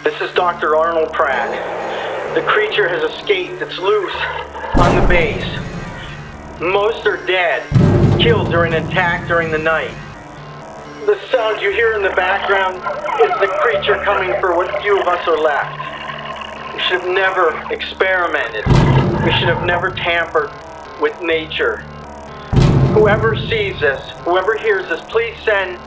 This is Dr. Arnold Pratt. The creature has escaped. It's loose on the base. Most are dead, killed during an attack during the night. The sound you hear in the background is the creature coming for what few of us are left. We should have never experimented. We should have never tampered with nature. Whoever sees this, whoever hears this, please send...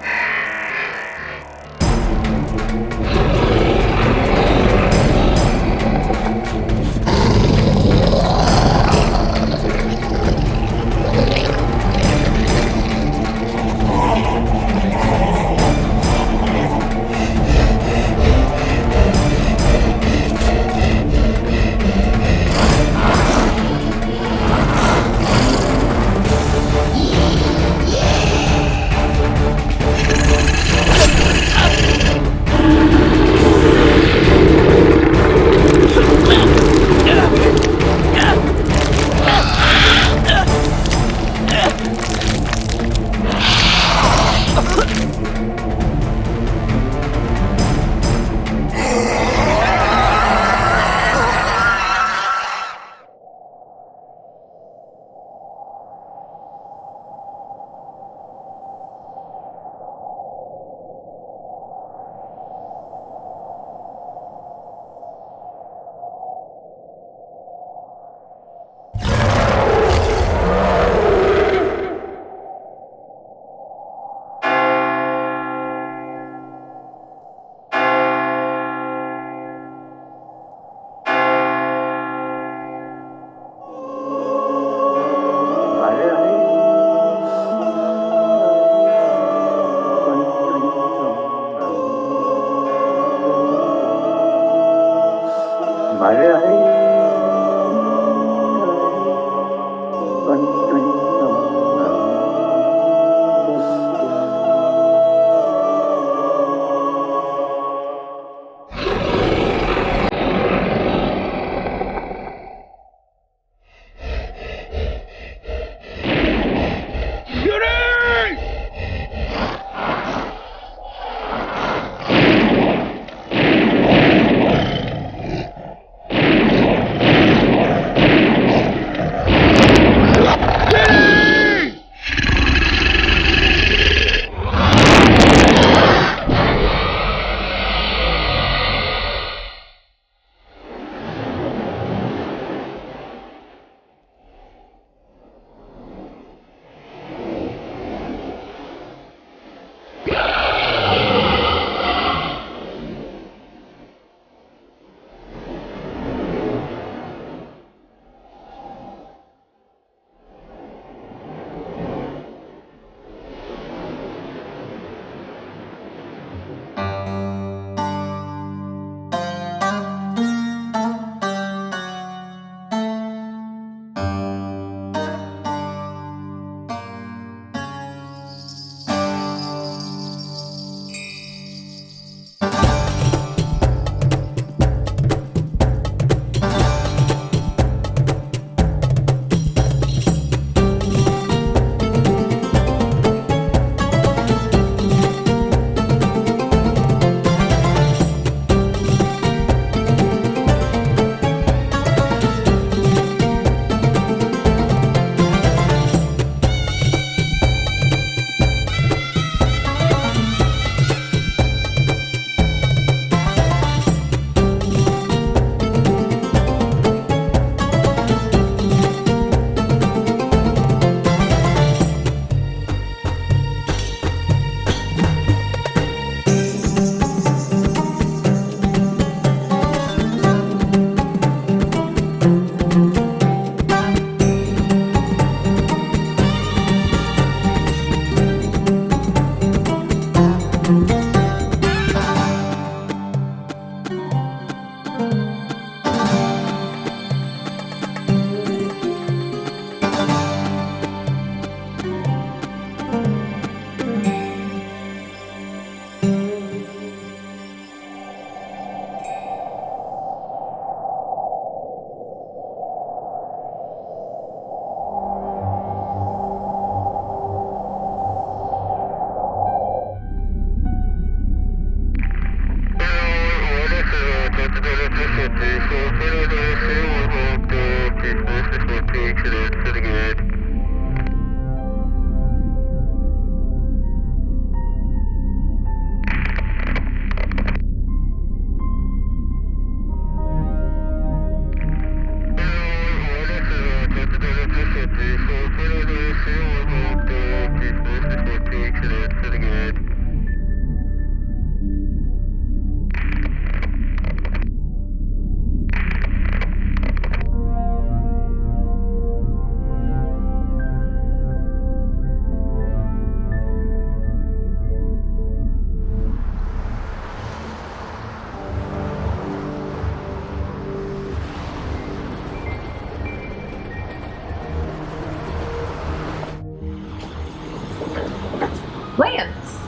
Lance!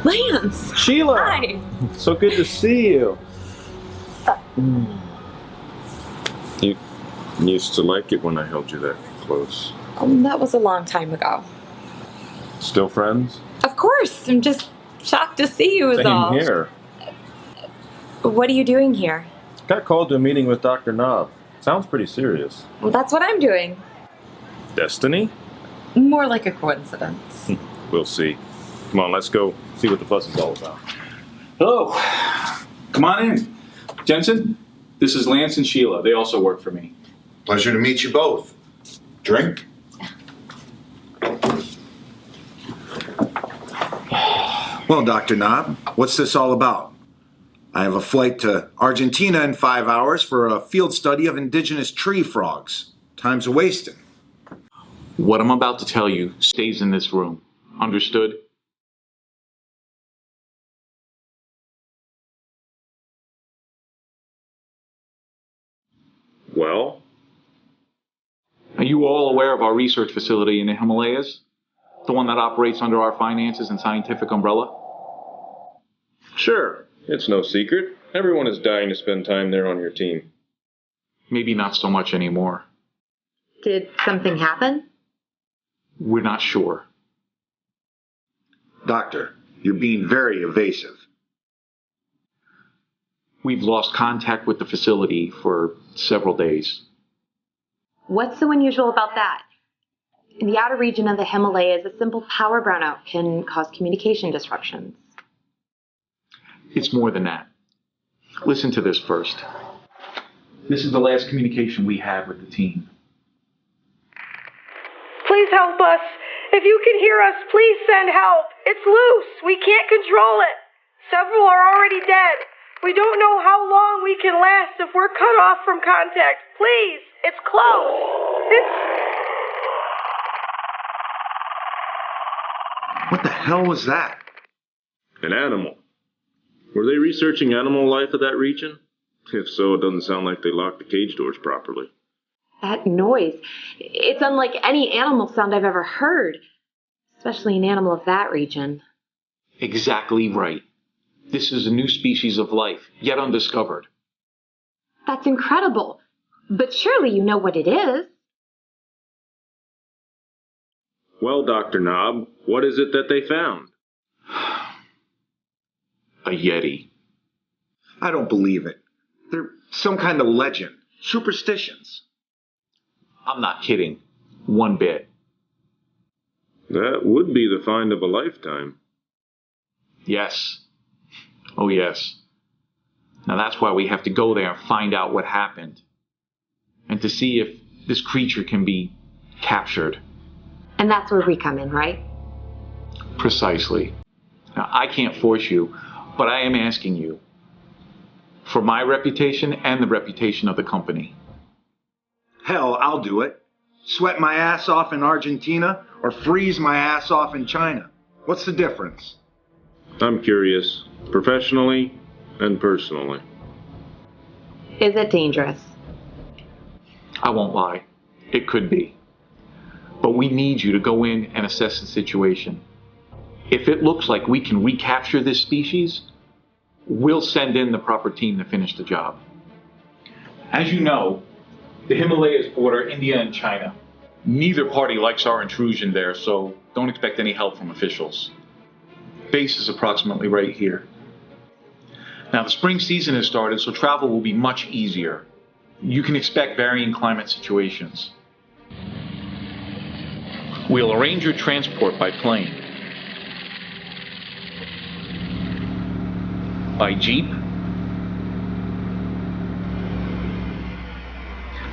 Lance! Sheila! Hi! So good to see you. You used to like it when I held you that close. That was a long time ago. Still friends? Of course! I'm just shocked to see you is Same all. here. What are you doing here? Got called to a meeting with Dr. Knobb. Sounds pretty serious. Well, that's what I'm doing. Destiny? More like a coincidence. We'll see. Come on, let's go see what the fuss is all about. Hello. Come on in. Jenson, this is Lance and Sheila. They also work for me. Pleasure to meet you both. Drink? Well, Dr. Knobb, what's this all about? I have a flight to Argentina in 5 hours for a field study of indigenous tree frogs. Time's a-wasting. What I'm about to tell you stays in this room. Understood? Well? Are you all aware of our research facility in the Himalayas? The one that operates under our finances and scientific umbrella? Sure. It's no secret. Everyone is dying to spend time there on your team. Maybe not so much anymore. Did something happen? We're not sure. Doctor, you're being very evasive. We've lost contact with the facility for several days. What's so unusual about that? In the outer region of the Himalayas, a simple power brownout can cause communication disruptions. It's more than that. Listen to this first. This is the last communication we had with the team. Please help us. If you can hear us, please send help. It's loose. We can't control it. Several are already dead. We don't know how long we can last if we're cut off from contact. Please, it's close. What the hell was that? An animal. Were they researching animal life of that region? If so, it doesn't sound like they locked the cage doors properly. That noise, it's unlike any animal sound I've ever heard, especially an animal of that region. Exactly right. This is a new species of life, yet undiscovered. That's incredible. But surely you know what it is. Well, Dr. Knobb, what is it that they found? A Yeti. I don't believe it. They're some kind of legend. Superstitions. I'm not kidding. One bit. That would be the find of a lifetime. Yes. Oh, yes. Now that's why we have to go there and find out what happened. And to see if this creature can be captured. And that's where we come in, right? Precisely. Now, I can't force you, but I am asking you. For my reputation and the reputation of the company. Hell, I'll do it. Sweat my ass off in Argentina or freeze my ass off in China. What's the difference? I'm curious, professionally and personally. Is it dangerous? I won't lie. It could be. But we need you to go in and assess the situation. If it looks like we can recapture this species, we'll send in the proper team to finish the job. As you know, the Himalayas border India and China. Neither party likes our intrusion there, so don't expect any help from officials. Base is approximately right here. Now, the spring season has started, so travel will be much easier. You can expect varying climate situations. We'll arrange your transport by plane. By jeep.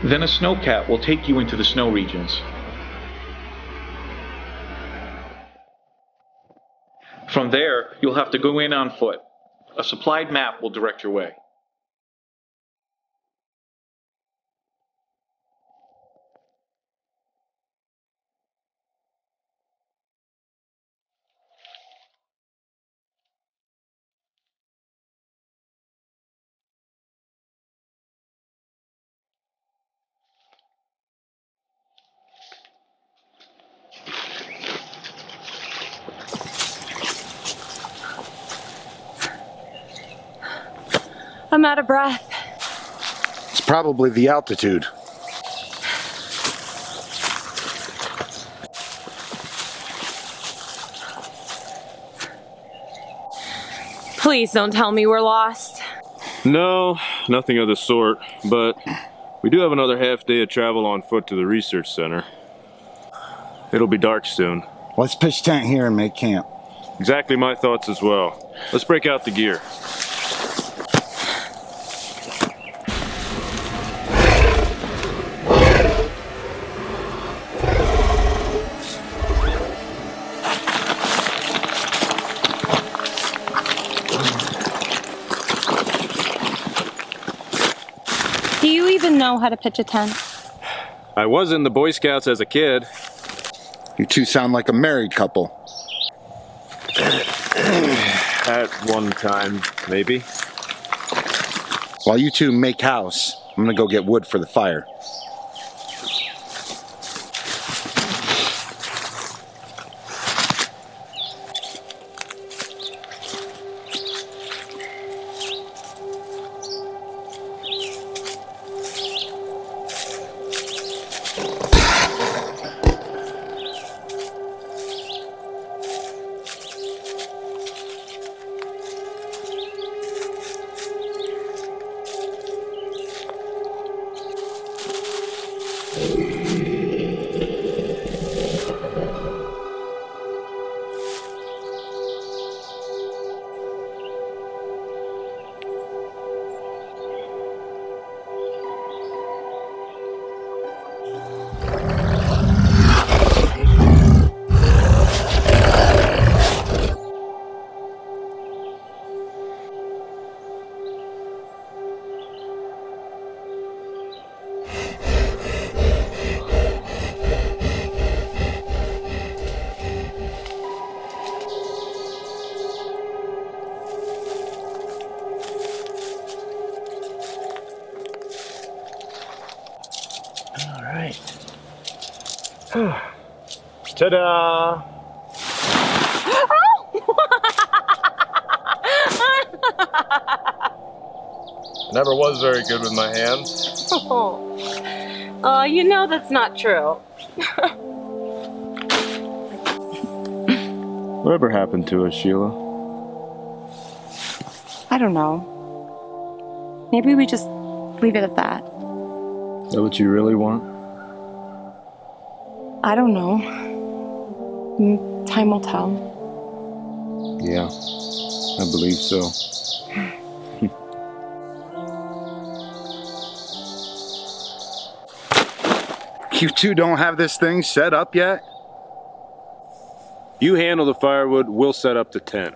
Then a snowcat will take you into the snow regions. From there, you'll have to go in on foot. A supplied map will direct your way. I'm out of breath. It's probably the altitude. Please don't tell me we're lost. No, nothing of the sort, but we do have another half day of travel on foot to the research center. It'll be dark soon. Let's pitch tent here and make camp. Exactly my thoughts as well. Let's break out the gear. Do you even know how to pitch a tent? I was in the Boy Scouts as a kid. You two sound like a married couple. At one time, maybe. While you two make house, I'm gonna go get wood for the fire. Ta-da! Never was very good with my hands. Oh, you know that's not true. Whatever happened to us, Sheila? I don't know. Maybe we just leave it at that. Is that what you really want? I don't know. Time will tell. Yeah, I believe so. You two don't have this thing set up yet? You handle the firewood, we'll set up the tent.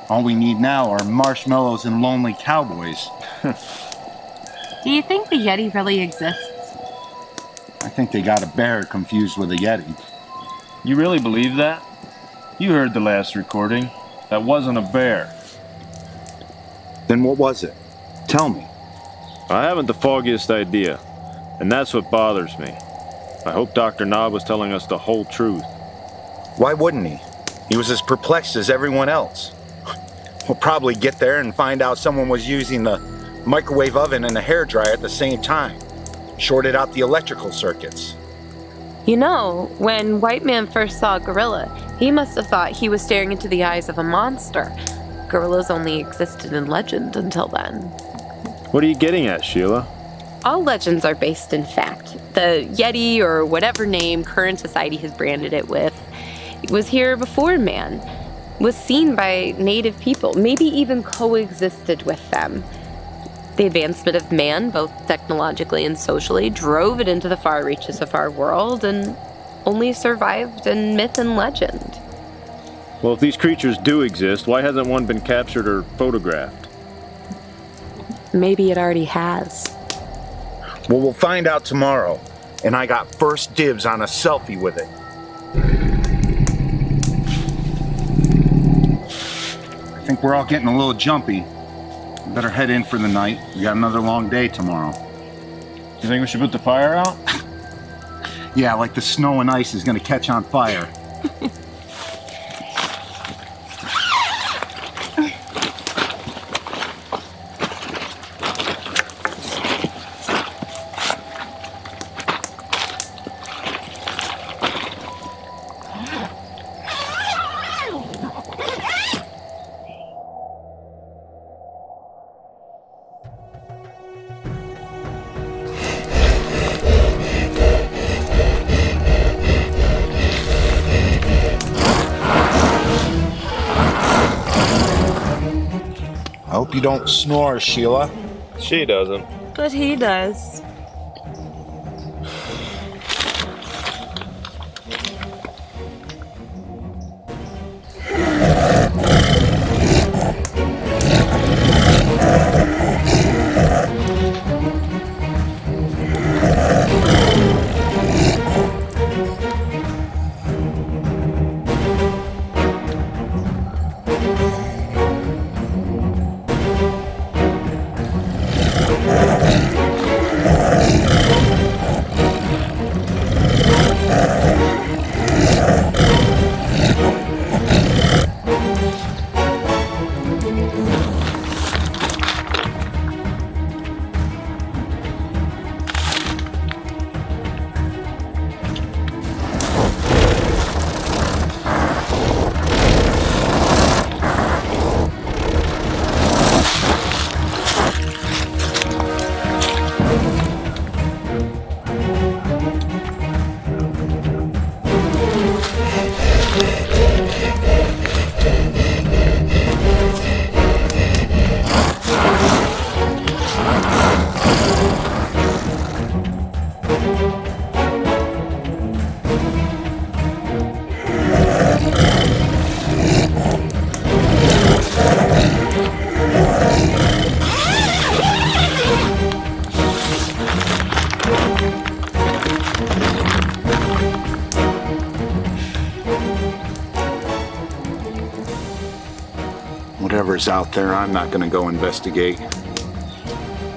All we need now are marshmallows and lonely cowboys. Do you think the Yeti really exists? I think they got a bear confused with a Yeti. You really believe that? You heard the last recording. That wasn't a bear. Then what was it? Tell me. I haven't the foggiest idea, and that's what bothers me. I hope Dr. Knobb was telling us the whole truth. Why wouldn't he? He was as perplexed as everyone else. We'll probably get there and find out someone was using the microwave oven and the hairdryer at the same time. Shorted out the electrical circuits. You know, when White Man first saw a gorilla, he must have thought he was staring into the eyes of a monster. Gorillas only existed in legend until then. What are you getting at, Sheila? All legends are based in fact. The Yeti, or whatever name current society has branded it with, was here before man, was seen by native people, maybe even coexisted with them. The advancement of man, both technologically and socially, drove it into the far reaches of our world and only survived in myth and legend. Well, if these creatures do exist, why hasn't one been captured or photographed? Maybe it already has. Well, we'll find out tomorrow. And I got first dibs on a selfie with it. I think we're all getting a little jumpy. We better head in for the night. We got another long day tomorrow. You think we should put the fire out? Yeah, like the snow and ice is gonna catch on fire. I hope you don't snore, Sheila. She doesn't. But he does. Whatever's out there, I'm not gonna go investigate.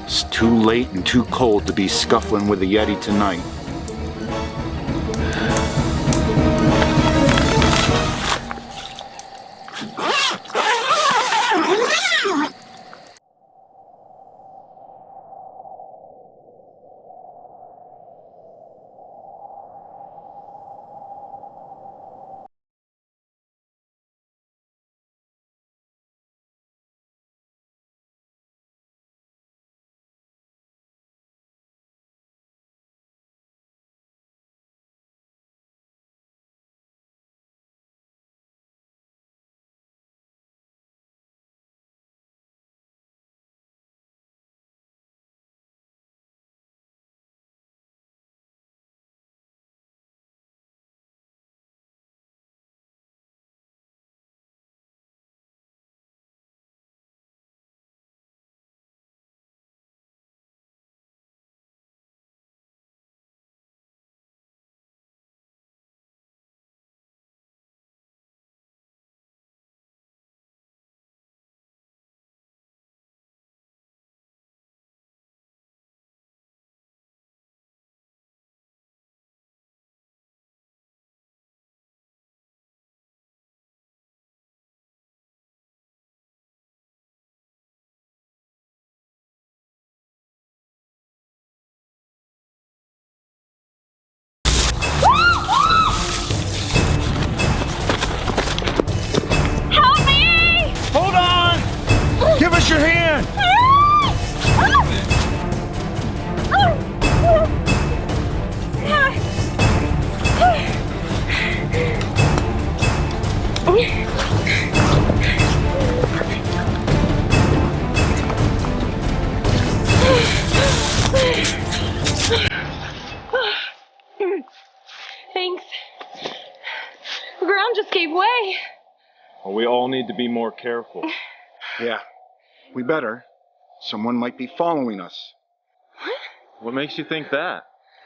It's too late and too cold to be scuffling with a Yeti tonight. Thanks. The ground just gave way. Well, we all need to be more careful. Yeah, we better. Someone might be following us. What makes you think that?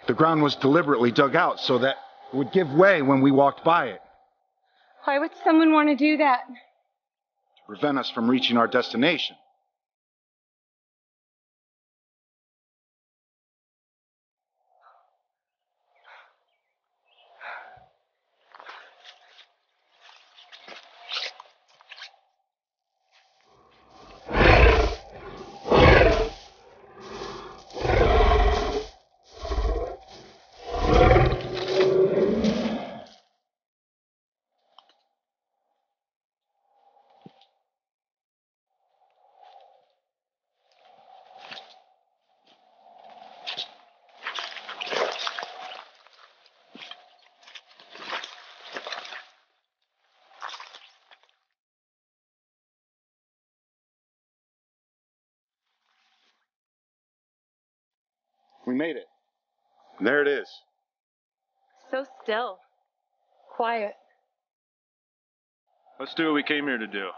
The ground was deliberately dug out so that it would give way when we walked by it, Why would someone want to do that? to prevent us from reaching our destination. We made it. And there it is. So still. Quiet. Let's do what we came here to do.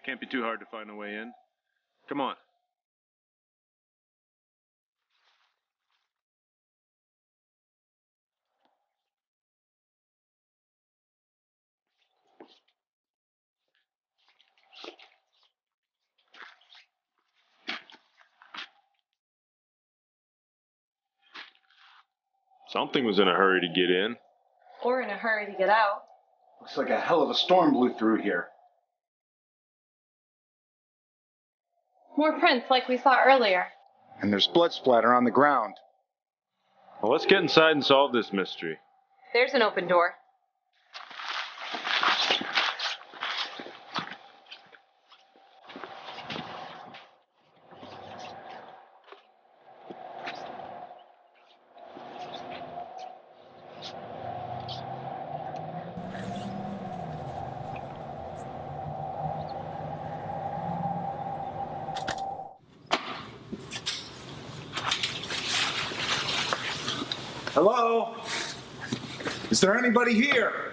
Can't be too hard to find a way in. Come on. Something was in a hurry to get in. Or in a hurry to get out. Looks like a hell of a storm blew through here. More prints like we saw earlier. And there's blood splatter on the ground. Well, let's get inside and solve this mystery. There's an open door. Hello? Is there anybody here?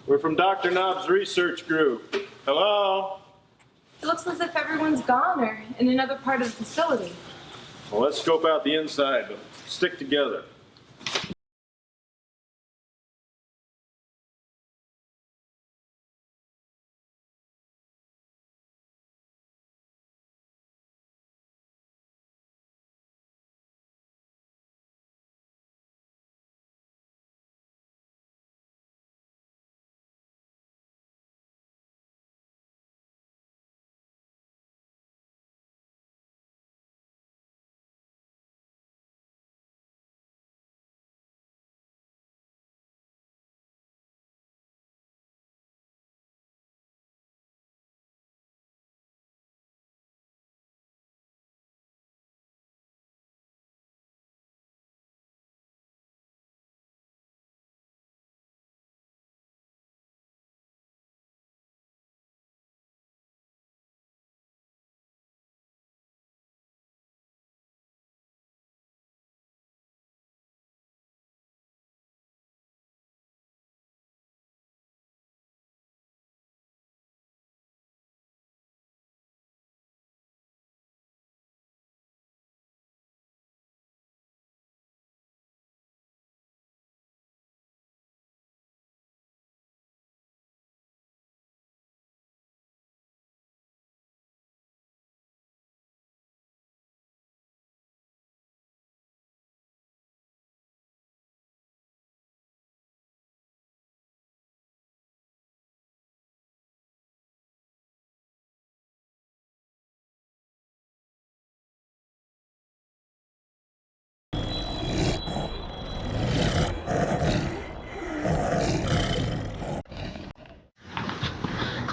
We're from Dr. Knobb's research group. Hello? It looks as if everyone's gone or in another part of the facility. Well, let's scope out the inside, but stick together.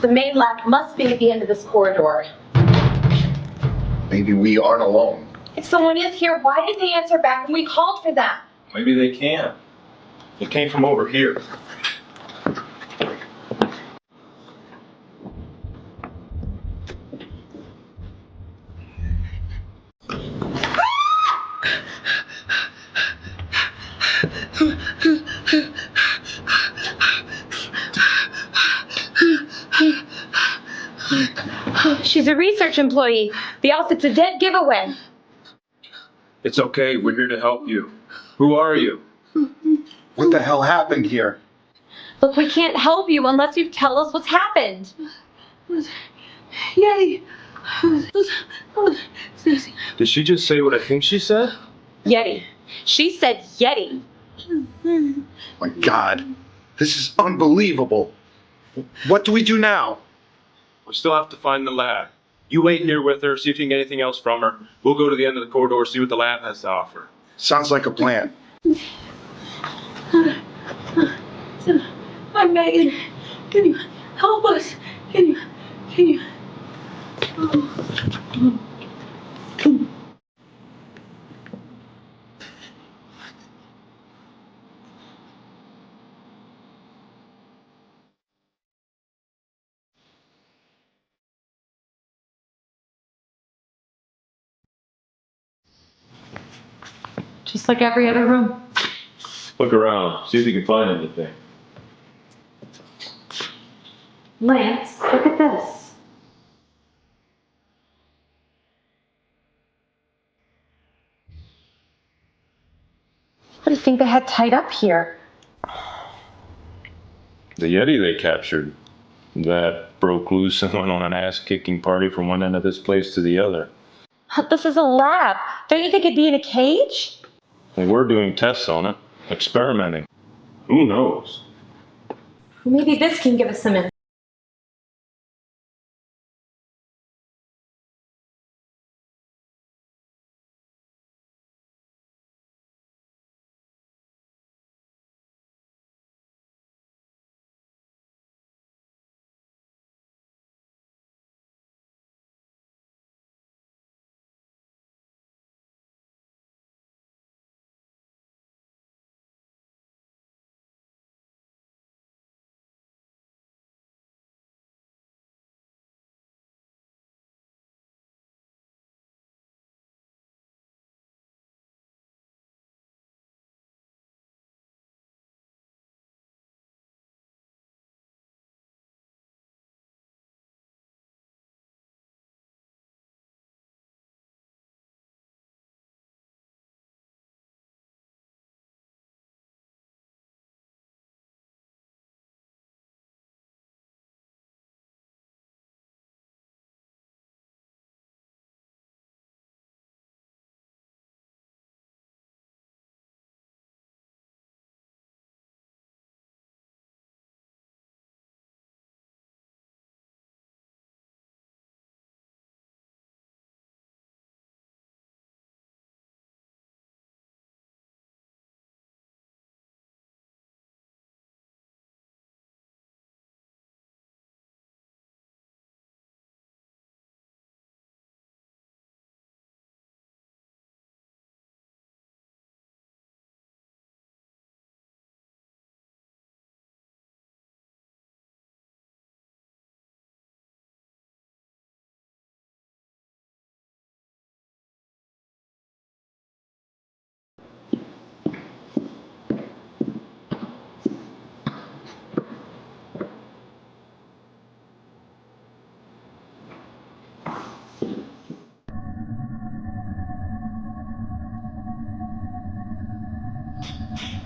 The main lab must be at the end of this corridor. Maybe we aren't alone. If someone is here, why didn't they answer back when we called for them? Maybe they can. It came from over here. She's a research employee. The outfit's a dead giveaway. It's okay, we're here to help you. Who are you? What the hell happened here? Look, we can't help you unless you tell us what's happened. Yeti. Did she just say what I think she said? Yeti. She said Yeti. My God, this is unbelievable. What do we do now? We still have to find the lab. You wait here with her, see if you can get anything else from her. We'll go to the end of the corridor, see what the lab has to offer. Sounds like a plan. I'm Megan. Can you help us? Can you? Just like every other room. Look around, see if you can find anything. Lance, look at this. What do you think they had tied up here? The Yeti they captured. That broke loose and went on an ass-kicking party from one end of this place to the other. This is a lab. Don't you think it'd be in a cage? They were doing tests on it, experimenting. Who knows? Maybe this can give us some info.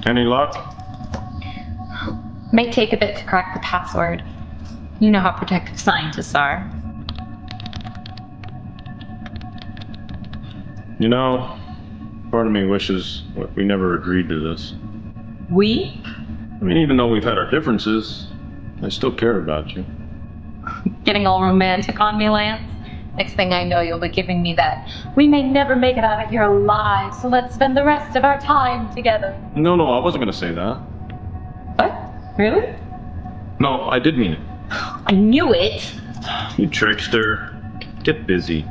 Any luck? May take a bit to crack the password. You know how protective scientists are. You know, part of me wishes we never agreed to this. We? I mean, even though we've had our differences, I still care about you. Getting all romantic on me, Lance? Next thing I know, you'll be giving me that. We may never make it out of here alive, so let's spend the rest of our time together. No, I wasn't gonna say that. What? Really? No, I did mean it. I knew it! You trickster. Get busy.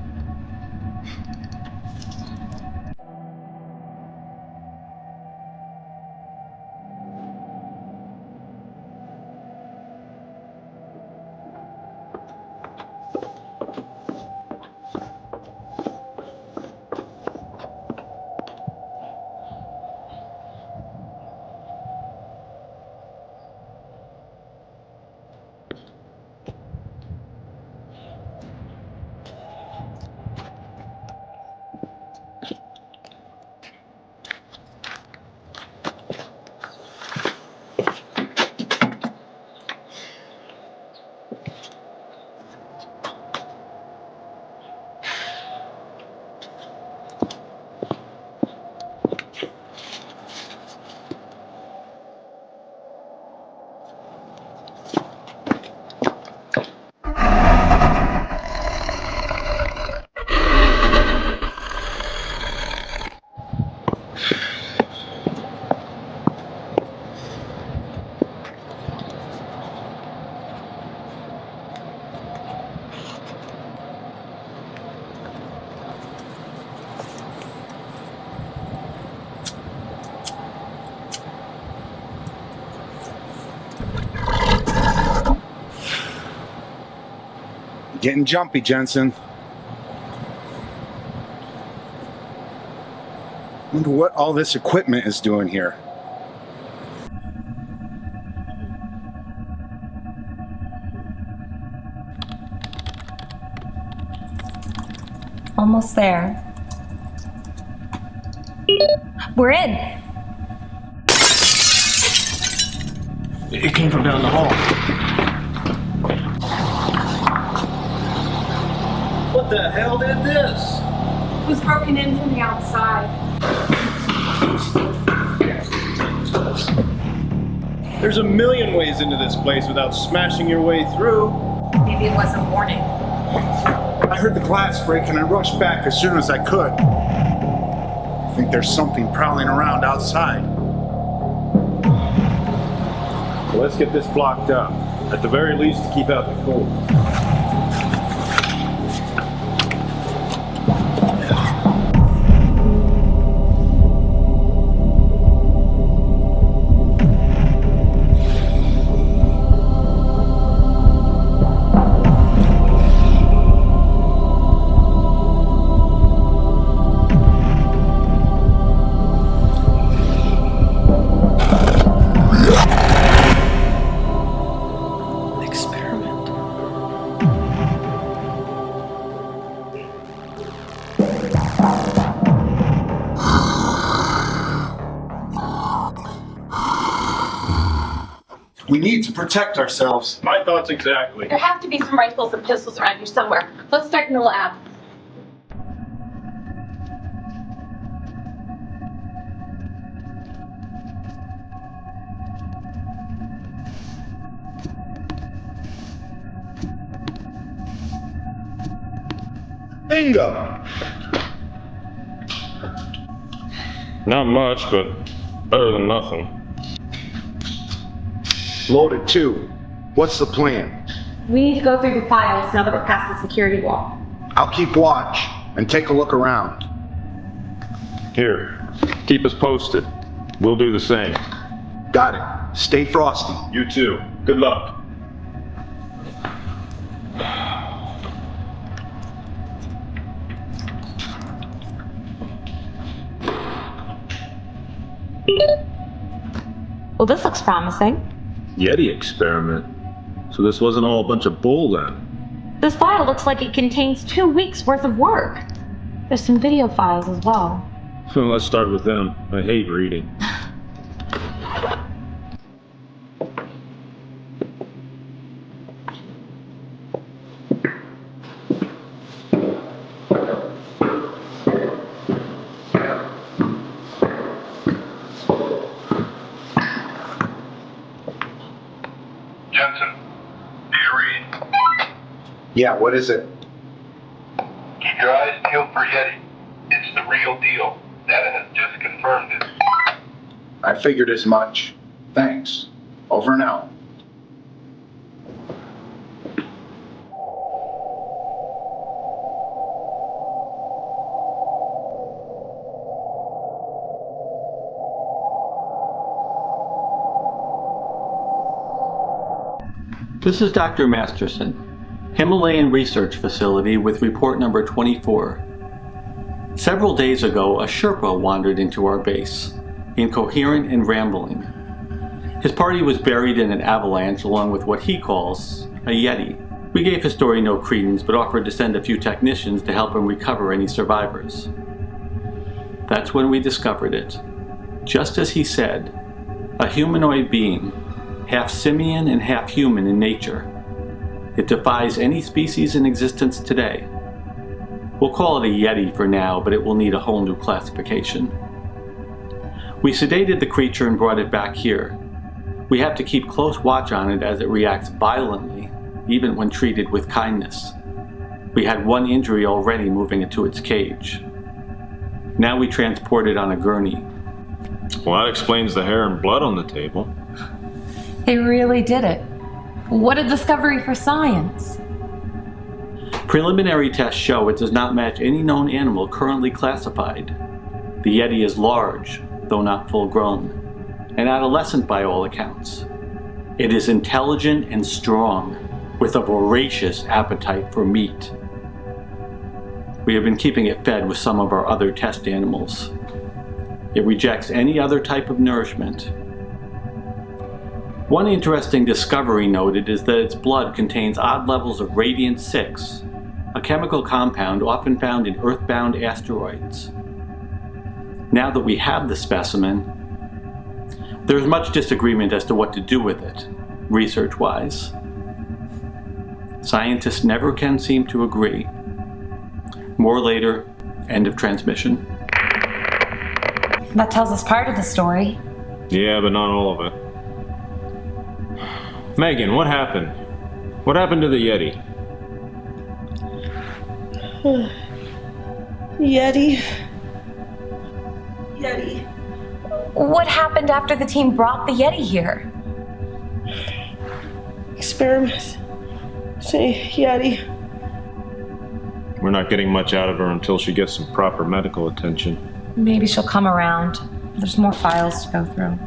Getting jumpy, Jenson. Wonder what all this equipment is doing here. Almost there. We're in. It came from down the hall. What the hell did this? It was broken in from the outside. There's a million ways into this place without smashing your way through. Maybe it wasn't warning. I heard the glass break and I rushed back as soon as I could. I think there's something prowling around outside. Well, let's get this blocked up. At the very least, to keep out the cold. We need to protect ourselves. My thoughts exactly. There have to be some rifles and pistols around here somewhere. Let's start in the lab. Bingo! Not much, but better than nothing. Loaded too. What's the plan? We need to go through the files now that we're past the security wall. I'll keep watch and take a look around. Here, keep us posted. We'll do the same. Got it. Stay frosty. You too. Good luck. Well, this looks promising. Yeti experiment. So this wasn't all a bunch of bull then? This file looks like it contains 2 weeks worth of work. There's some video files as well. Well, let's start with them. I hate reading. Jenson, do you read? Yeah, what is it? Keep your eyes peeled for Yeti. It's the real deal. Data has just confirmed it. I figured as much. Thanks. Over and out. This is Dr. Masterson, Himalayan Research Facility with report number 24. Several days ago, a Sherpa wandered into our base, incoherent and rambling. His party was buried in an avalanche along with what he calls a Yeti. We gave his story no credence but offered to send a few technicians to help him recover any survivors. That's when we discovered it. Just as he said, a humanoid being, half simian and half human in nature. It defies any species in existence today. We'll call it a Yeti for now, but it will need a whole new classification. We sedated the creature and brought it back here. We have to keep close watch on it as it reacts violently, even when treated with kindness. We had one injury already moving it to its cage. Now we transport it on a gurney. Well, that explains the hair and blood on the table. They really did it. What a discovery for science. Preliminary tests show it does not match any known animal currently classified. The Yeti is large, though not full grown, and adolescent by all accounts. It is intelligent and strong, with a voracious appetite for meat. We have been keeping it fed with some of our other test animals. It rejects any other type of nourishment. One interesting discovery noted is that its blood contains odd levels of radiant-6, a chemical compound often found in earthbound asteroids. Now that we have the specimen, there is much disagreement as to what to do with it, research-wise. Scientists never can seem to agree. More later, end of transmission. That tells us part of the story. Yeah, but not all of it. Megan, what happened? What happened to the Yeti? Yeti. What happened after the team brought the Yeti here? Experiment. Say Yeti. We're not getting much out of her until she gets some proper medical attention. Maybe she'll come around. There's more files to go through.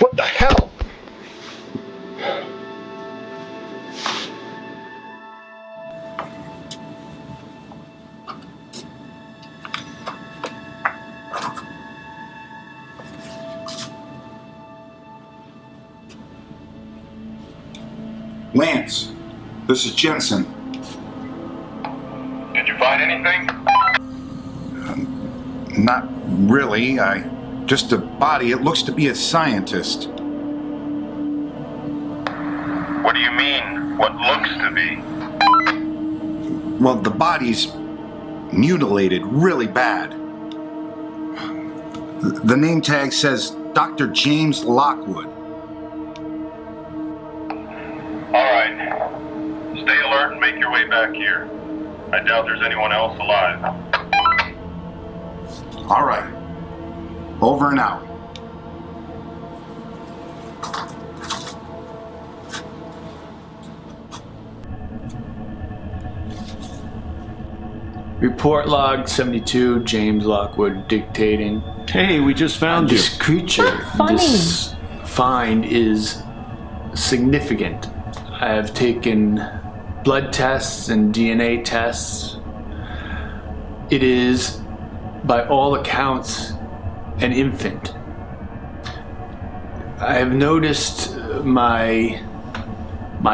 What the hell? Lance, this is Jenson. anything? Not really. Just a body. It looks to be a scientist. What do you mean, what looks to be? Well, the body's mutilated really bad. The name tag says Dr. James Lockwood. Alright. Stay alert and make your way back here. I doubt there's anyone else alive. All right. Over and out. Report log 72, James Lockwood dictating. Hey, we just found you. This creature, this find is significant. I have taken blood tests and DNA tests. It is, by all accounts, an infant. I have noticed my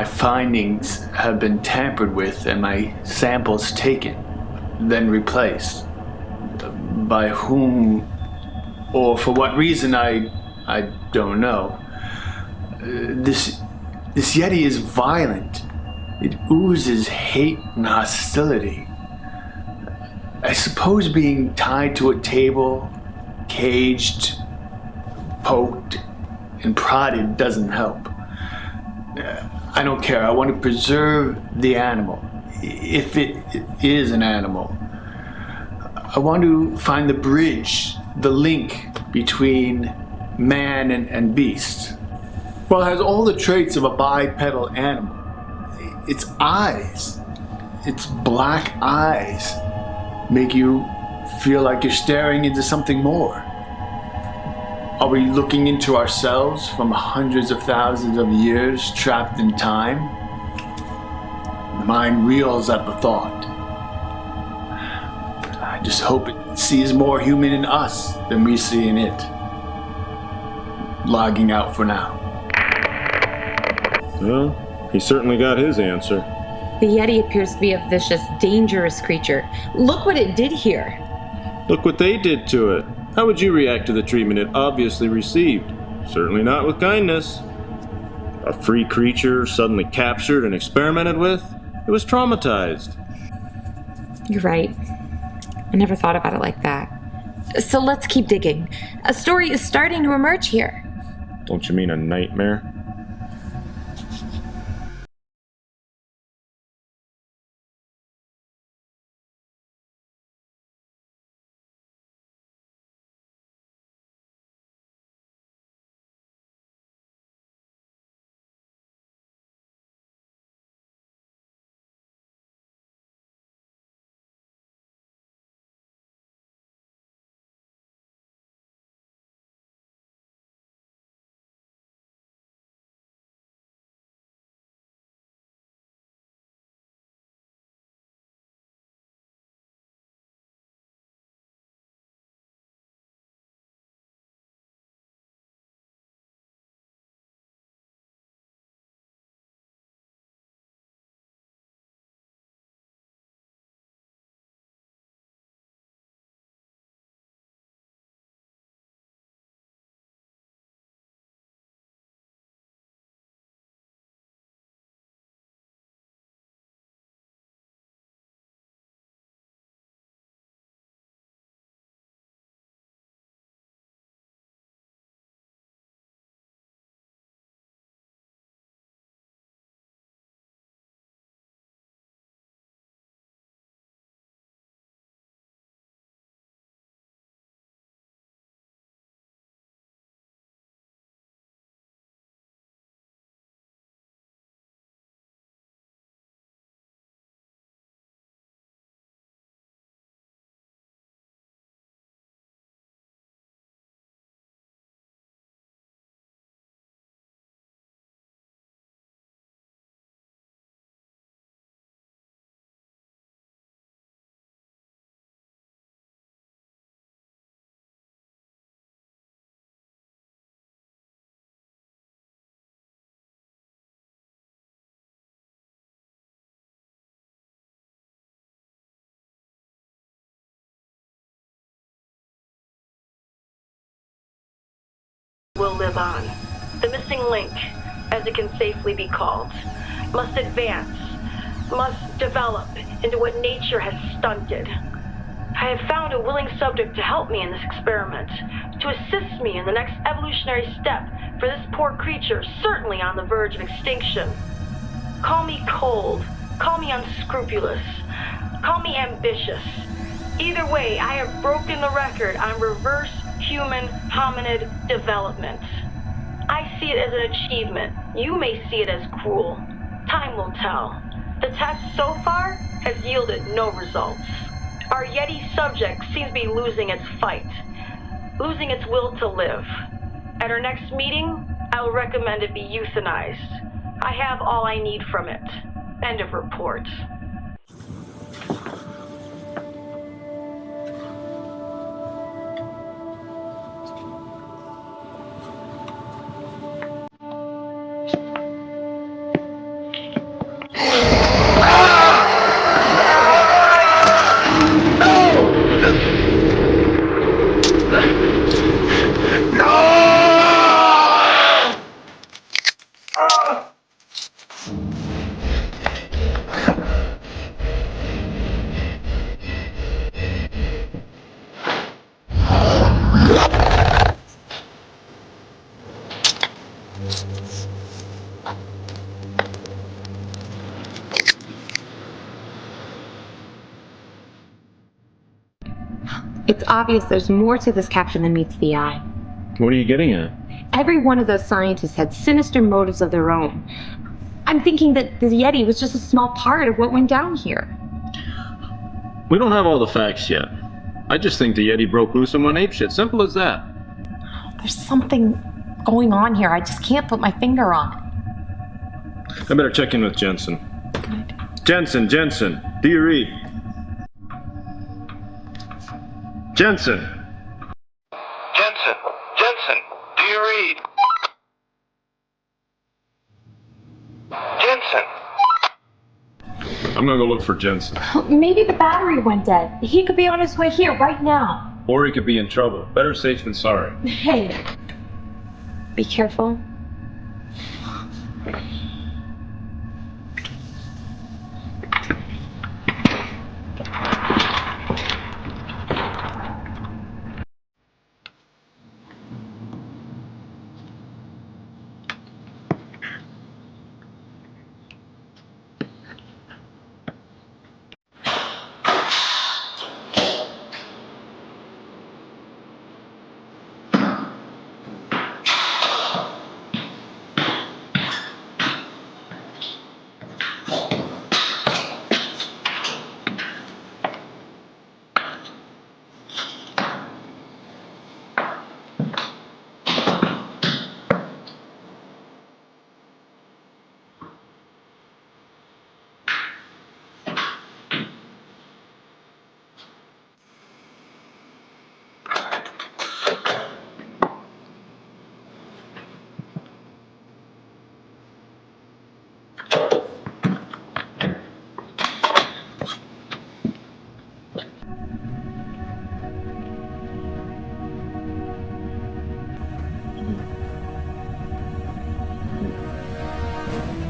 findings have been tampered with and my samples taken, then replaced. By whom or for what reason, I don't know. This Yeti is violent. It oozes hate and hostility. I suppose being tied to a table, caged, poked, and prodded doesn't help. I don't care. I want to preserve the animal. If it is an animal. I want to find the bridge, the link between man and beast. Well, it has all the traits of a bipedal animal. Its eyes, its black eyes, make you feel like you're staring into something more. Are we looking into ourselves from hundreds of thousands of years trapped in time? The mind reels at the thought. I just hope it sees more human in us than we see in it. Logging out for now. Well, he certainly got his answer. The Yeti appears to be a vicious, dangerous creature. Look what it did here. Look what they did to it. How would you react to the treatment it obviously received? Certainly not with kindness. A free creature suddenly captured and experimented with? It was traumatized. You're right. I never thought about it like that. So let's keep digging. A story is starting to emerge here. Don't you mean a nightmare? live on. The missing link, as it can safely be called, must advance, must develop into what nature has stunted. I have found a willing subject to help me in this experiment, to assist me in the next evolutionary step for this poor creature certainly on the verge of extinction. Call me cold, call me unscrupulous, call me ambitious. Either way, I have broken the record on reverse human hominid development. I see it as an achievement. You may see it as cruel. Time will tell. The test so far has yielded no results. Our Yeti subject seems to be losing its fight, losing its will to live. At our next meeting, I will recommend it be euthanized. I have all I need from it. End of report. It's obvious there's more to this capture than meets the eye. What are you getting at? Every one of those scientists had sinister motives of their own. I'm thinking that the Yeti was just a small part of what went down here. We don't have all the facts yet. I just think the Yeti broke loose and went apeshit. Simple as that. There's something going on here. I just can't put my finger on it. I better check in with Jenson. Jenson, do you read? Jenson, do you read? Jenson. I'm gonna go look for Jenson. Maybe the battery went dead. He could be on his way here right now. Or he could be in trouble. Better safe than sorry. Hey, be careful.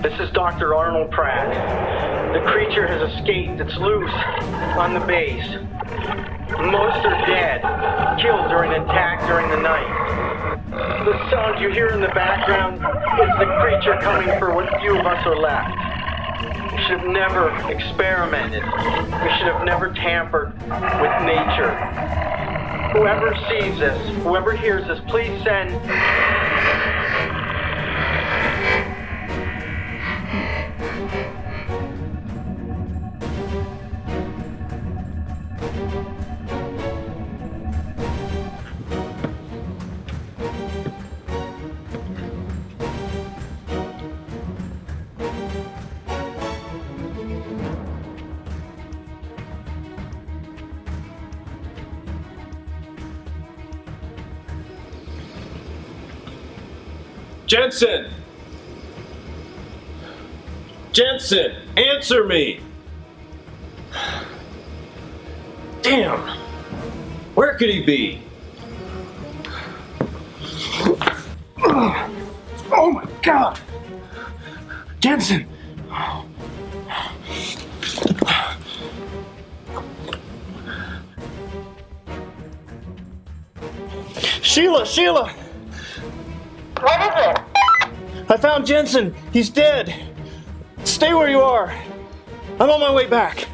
This is Dr. Arnold Pratt. The creature has escaped. It's loose on the base. Most are dead, killed during an attack during the night. The sound you hear in the background is the creature coming for what few of us are left. We should have never experimented. We should have never tampered with nature. Whoever sees this, whoever hears this, please send... Jenson! Jenson, answer me! Damn! Where could he be? God! Jenson! Sheila! What is it? I found Jenson. He's dead. Stay where you are. I'm on my way back.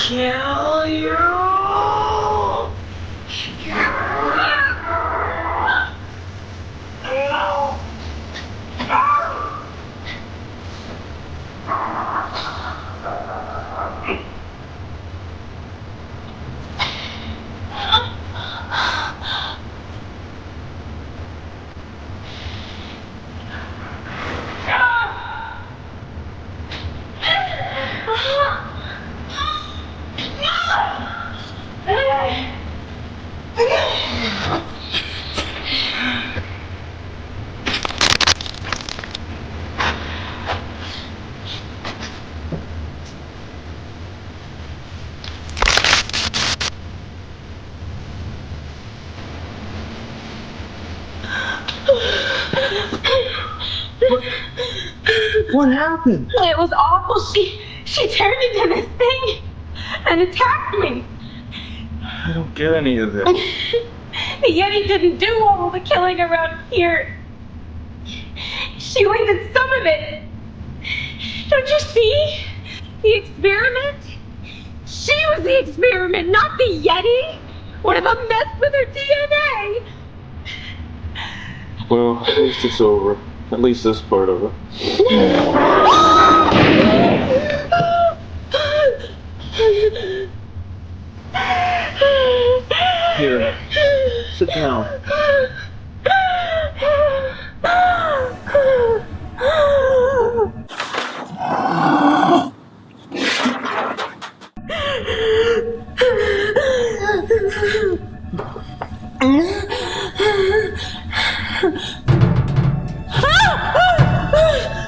Kill you! What happened? It was awful. She turned into this thing and attacked me. I don't get any of this. The Yeti didn't do all the killing around here. Sheila did some of it. Don't you see? The experiment? She was the experiment, not the Yeti. One of them messed with her DNA. Well, at least it's over. At least this part of it. Here, sit down.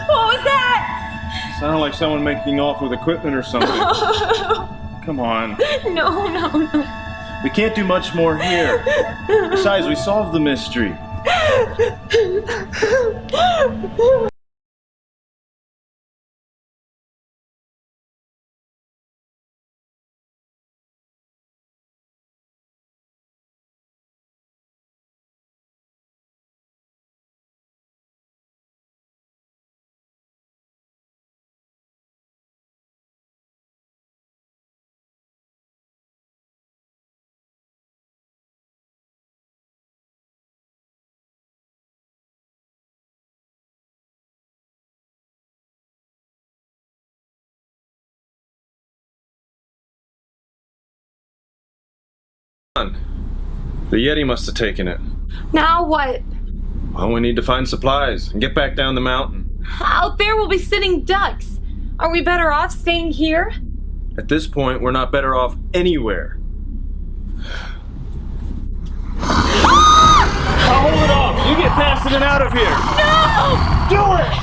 What was that? Sounded like someone making off with equipment or something. Come on. No. We can't do much more here. Besides, we solved the mystery. The Yeti must have taken it. Now what? Well, we need to find supplies and get back down the mountain. Out there we'll be sitting ducks. Are we better off staying here? At this point, we're not better off anywhere. I'll hold it off. You get past it and out of here. No! Do it!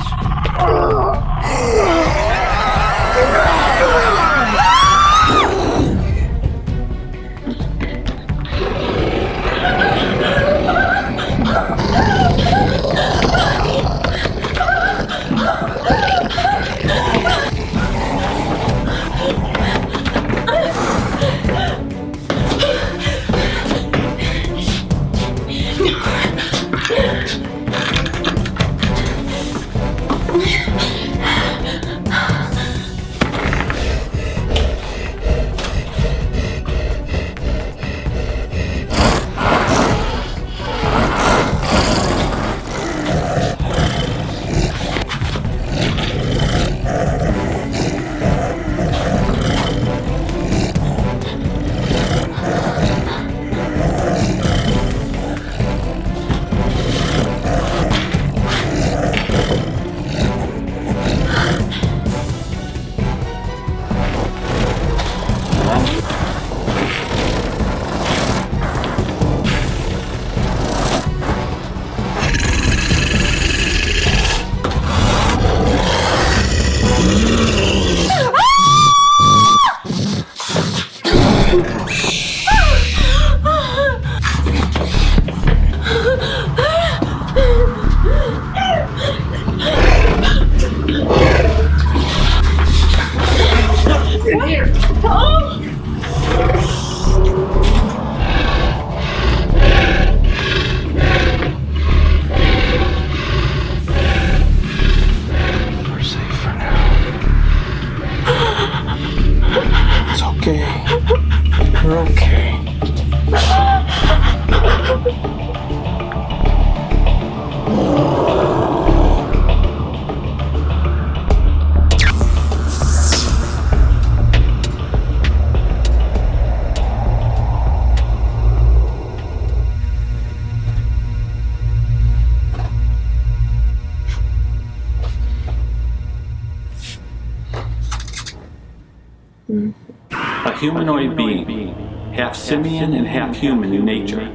a humanoid being, half simian and half human in nature.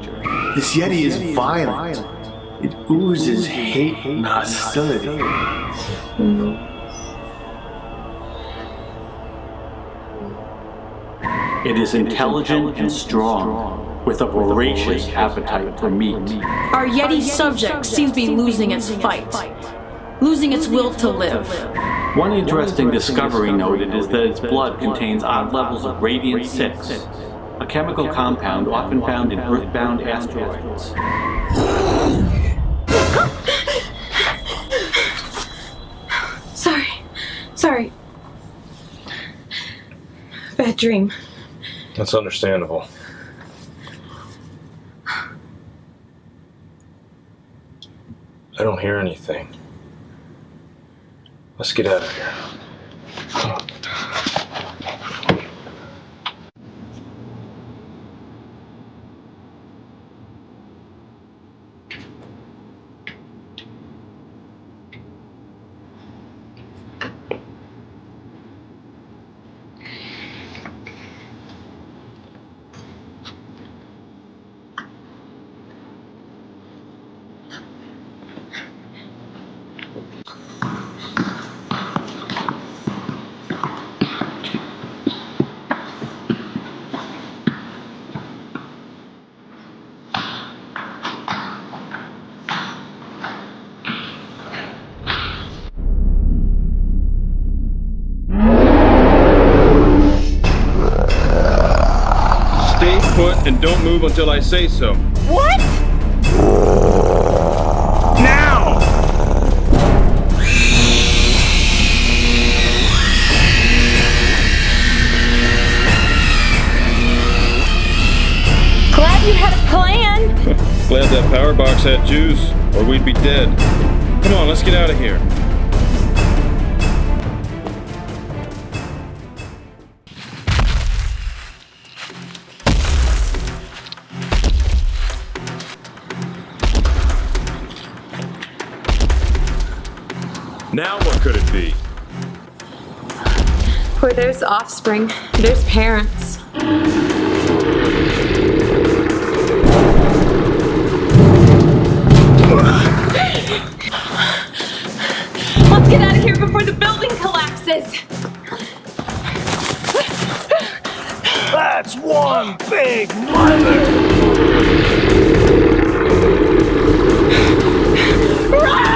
This Yeti is violent. It oozes hate and hostility. It is intelligent and strong, with a voracious appetite for meat. Our Yeti subject seems to be losing its fight, losing its will to live. One interesting discovery noted is that its blood contains odd levels of radiant-6, a chemical compound often found in earthbound asteroids. Sorry. Bad dream. That's understandable. I don't hear anything. Let's get out of here. And don't move until I say so. What? Now! Glad you had a plan. Glad that power box had juice, or we'd be dead. Come on, let's get out of here. Now what could it be? Where there's offspring, there's parents. Let's get out of here before the building collapses. That's one big mother! Run!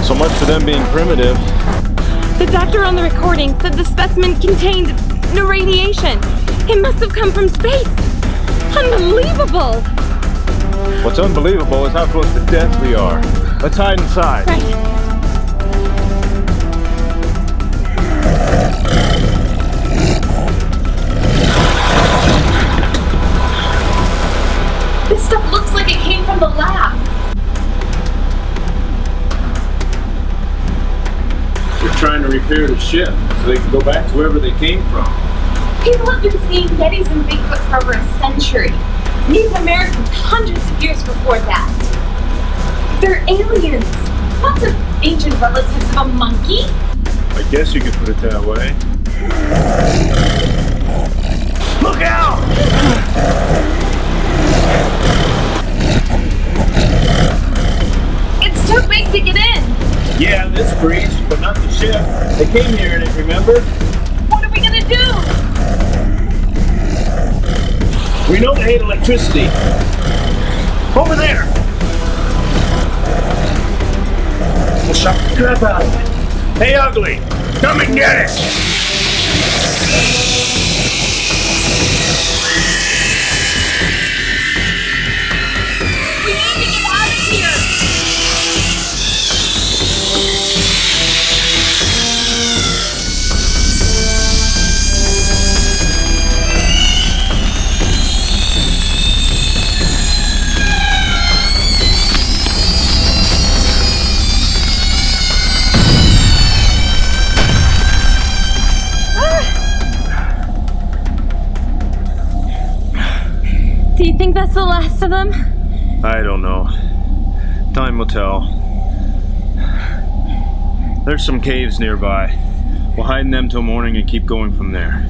So much for them being primitive. The doctor on the recording said the specimen contained no radiation. It must have come from space. Unbelievable! What's unbelievable is how close to death we are. Let's hide inside. Right. This stuff looks like it came from the lab. They're trying to repair the ship so they can go back to wherever they came from. People have been seeing Yetis and Bigfoot for over a century. Native Americans hundreds of years before that. They're aliens. Lots of ancient relatives of a monkey. I guess you could put it that way. Look out! It's too big to get in. Yeah, this breeze, but not the ship. They came here in it, remember? What are we gonna do? We know they hate electricity. Over there! We'll shock the crap out of it. Hey, Ugly! Come and get it! We need to get out of here! Do you think that's the last of them? I don't know. Time will tell. There's some caves nearby. We'll hide in them till morning and keep going from there.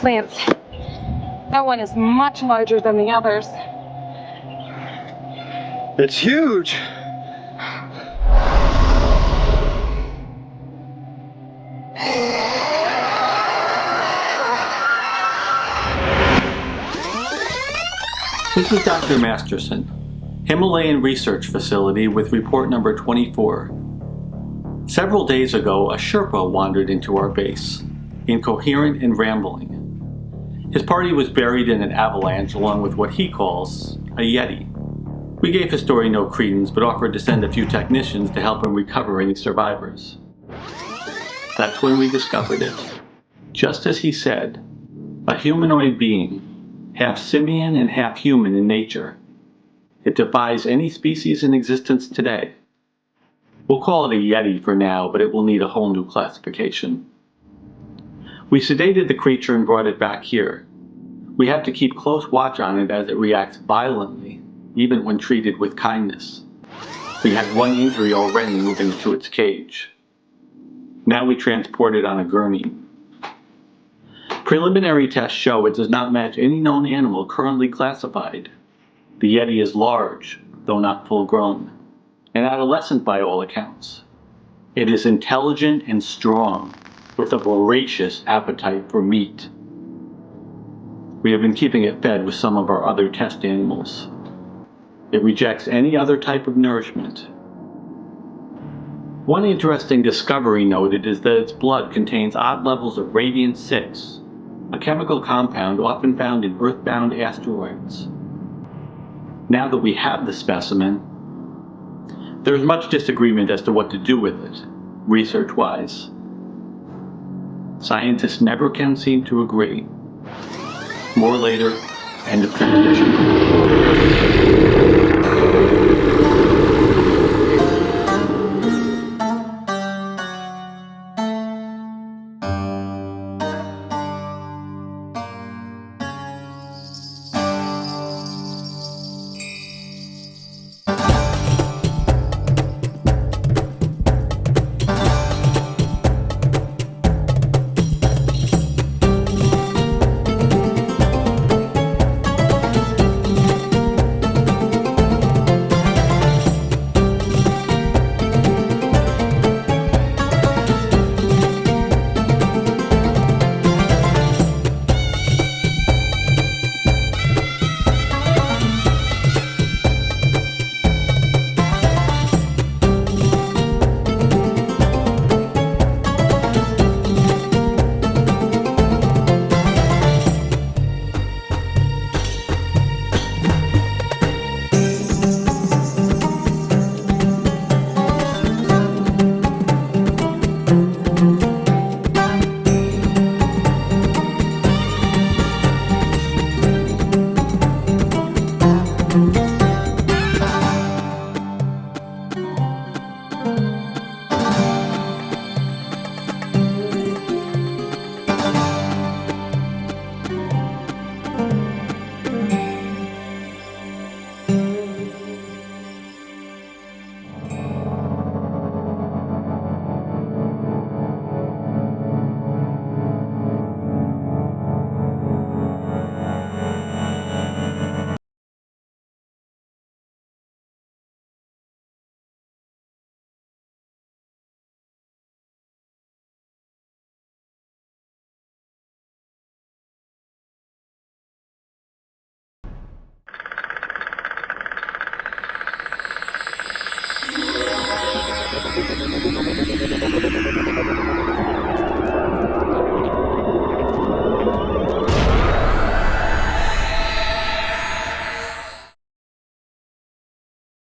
Lance, that one is much larger than the others. It's huge. This is Dr. Masterson, Himalayan Research Facility with report number 24. Several days ago, a Sherpa wandered into our base, incoherent and rambling. His party was buried in an avalanche along with what he calls a Yeti. We gave his story no credence, but offered to send a few technicians to help him recover any survivors. That's when we discovered it. Just as he said, a humanoid being, half simian and half human in nature. It defies any species in existence today. We'll call it a Yeti for now, but it will need a whole new classification. We sedated the creature and brought it back here. We have to keep close watch on it as it reacts violently, even when treated with kindness. We had one injury already moving to its cage. Now we transport it on a gurney. Preliminary tests show it does not match any known animal currently classified. The Yeti is large, though not full grown, and adolescent by all accounts. It is intelligent and strong, with a voracious appetite for meat. We have been keeping it fed with some of our other test animals. It rejects any other type of nourishment. One interesting discovery noted is that its blood contains odd levels of radium-6, a chemical compound often found in earthbound asteroids. Now that we have the specimen, there is much disagreement as to what to do with it, research-wise. Scientists never can seem to agree. More later, end of transmission.